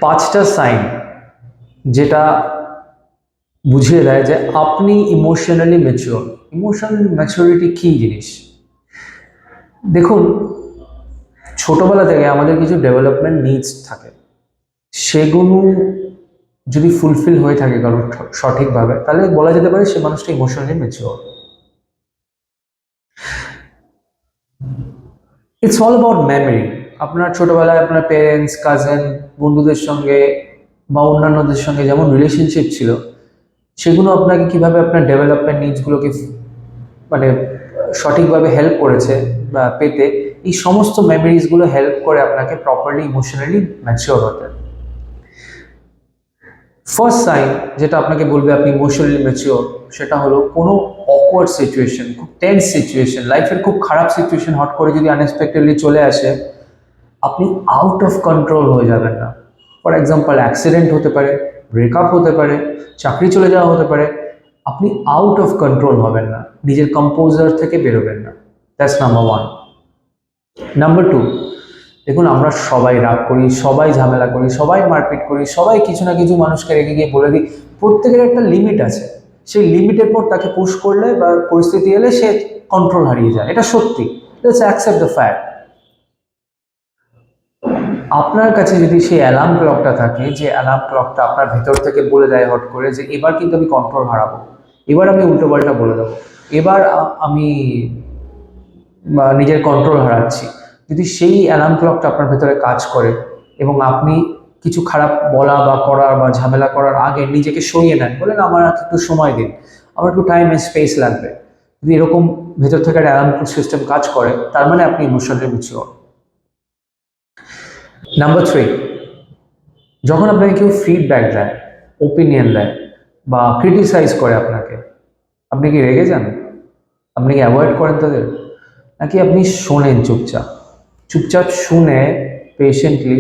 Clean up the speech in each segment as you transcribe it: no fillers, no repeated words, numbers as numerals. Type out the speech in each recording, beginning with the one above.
5টা সাইন যেটা বুঝিয়ে দেয় যে আপনি ইমোশনালি ম্যাচিওর। ইমোশনাল ম্যাচুরিটি কী জিনিস? দেখুন, ছোটবেলা থেকে আমাদের কিছু ডেভেলপমেন্ট নিডস থাকে, সেগুলো যদি ফুলফিল হয়ে থাকে কারোর সঠিকভাবে, তাহলে বলা যেতে পারে সে মানুষটা emotionally mature. It's all about memory. আপনার ছোটবেলায় আপনার পেরেন্টস, কাজিন, বন্ধুদের সঙ্গে বা অন্যান্যদের সঙ্গে যেমন রিলেশনশিপ ছিল, সেগুলো আপনাকে কিভাবে আপনার ডেভেলপমেন্ট নিডসগুলোকে মানে সঠিকভাবে হেল্প করেছে বা পেতে, এই সমস্ত মেমোরিজগুলো হেল্প করে আপনাকে প্রপারলি ইমোশনালি ম্যাচিওর হতে। ফার্স্ট সাইন যেটা আপনাকে বলবে আপনি ইমোশনালি ম্যাচিওর, সেটা হলো কোনো অকওয়ার্ড সিচুয়েশন, খুব টেন্স সিচুয়েশন, লাইফের খুব খারাপ সিচুয়েশন হট করে যদি আনএক্সপেক্টেডলি চলে আসে, আপনি আউট অফ কন্ট্রোল হয়ে যাবেন না। ফর এক্সাম্পল, অ্যাক্সিডেন্ট হতে পারে, ব্রেকআপ হতে পারে, চাকরি চলে যাওয়া হতে পারে, আপনি আউট অফ কন্ট্রোল হবেন না, নিজের কম্পোজার থেকে বেরোবেন না। That's number one. Number two, দেখুন আমরা সবাই রাগ করি, সবাই ঝামেলা করি, সবাই মারপিট করি, সবাই কিছু না কিছু মানুষকে রেগে গিয়ে বলে দিই। প্রত্যেকের একটা লিমিট আছে, সেই লিমিটের পর তাকে পুশ করলে বা পরিস্থিতি এলে সে কন্ট্রোল হারিয়ে যায়, এটা সত্যি। Let's accept the fact. আপনার কাছে যদি সেই অ্যালার্ম ক্লকটা থাকে, যে অ্যালার্ম ক্লকটা আপনার ভেতর থেকে বলে দেয় হট করে যে এবার কিন্তু আমি কন্ট্রোল হারাবো, এবার আমি উল্টোপাল্টা বলে দেবো, এবার আমি নিজের কন্ট্রোল হারাচ্ছি, যদি সেই অ্যালার্ম ক্লকটা আপনার ভেতরে কাজ করে এবং আপনি কিছু খারাপ বলা বা করার বা ঝামেলা করার আগে নিজেকে সরিয়ে নেন, বলেন আমার একটু সময় দিন, আমার একটু টাইম অ্যান্ড স্পেস লাগবে, যদি এরকম ভেতর থেকে একটা অ্যালার্ম সিস্টেম কাজ করে, তার মানে আপনি ইমোশনালি ম্যাচিওর। নাম্বার থ্রি, যখন আপনাকে কেউ ফিডব্যাক দেয়, ওপিনিয়ন দেয় বা ক্রিটিসাইজ করে আপনাকে, আপনি কি রেগে যান? আপনি কি অ্যাভয়েড করেন তাদের? নাকি আপনি শোনেন চুপচাপ? চুপচাপ শুনে পেশেন্টলি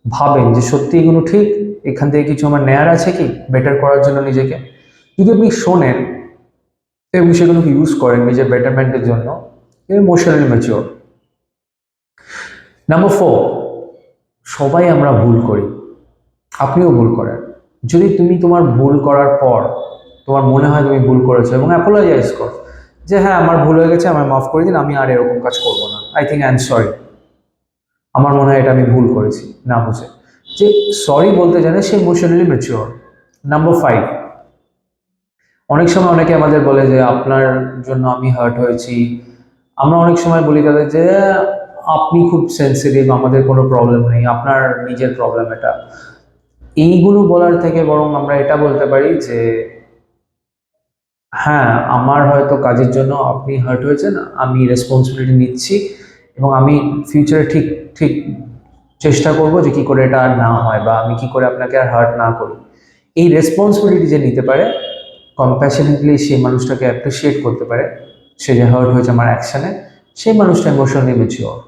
ভাবেন যে সত্যি এগুলো ঠিক, এখান থেকে কিছু আমার নেয়ার আছে কি বেটার করার জন্য নিজেকে? যদি আপনি শোনেন এবং সেগুলোকে ইউজ করেন নিজের বেটারমেন্টের জন্য, ইমোশনালি ম্যাচিওর। নাম্বার ফোর, সবাই আমরা ভুল করি, আপনিও ভুল করেন। যদি তুমি তোমার ভুল করার পর তোমার মনে হয় তুমি ভুল করেছো এবং অ্যাপোলোজাইজ করো যে হ্যাঁ আমার ভুল হয়ে গেছে, আমার মাফ করে দিন, আমি আর এরকম কাজ করবো না, I think I am sorry, আমার মনে হয় এটা আমি ভুল করেছি, না বুঝে যে সরি বলতে জানে, সে ইমোশনালি ম্যাচিওর। নাম্বার ফাইভ, অনেক সময় অনেকে আমাদের বলে যে আপনার জন্য আমি হার্ট হয়েছি, আমরা অনেক সময় বলি তাদের যে আপনি খুব সেন্সিটিভ, আমাদের কোনো প্রবলেম নেই, আপনার নিজের প্রবলেম এটা। এইগুলো বলার থেকে বরং আমরা এটা বলতে পারি যে হ্যাঁ আমার হয়তো কাজের জন্য আপনি হার্ট হয়েছেন, আমি রেসপন্সিবিলিটি নিচ্ছি এবং আমি ফিউচারে ঠিক ঠিক চেষ্টা করব যে কী করে এটা আর না হয় বা আমি কী করে আপনাকে আর হার্ট না করি। এই রেসপন্সিবিলিটি যে নিতে পারে, কম্প্যাশনেটলি সেই মানুষটাকে অ্যাপ্রিসিয়েট করতে পারে, সে যে হার্ট হয়েছে আমার অ্যাকশানে, সেই মানুষটা ইমোশনালি ম্যাচিওর।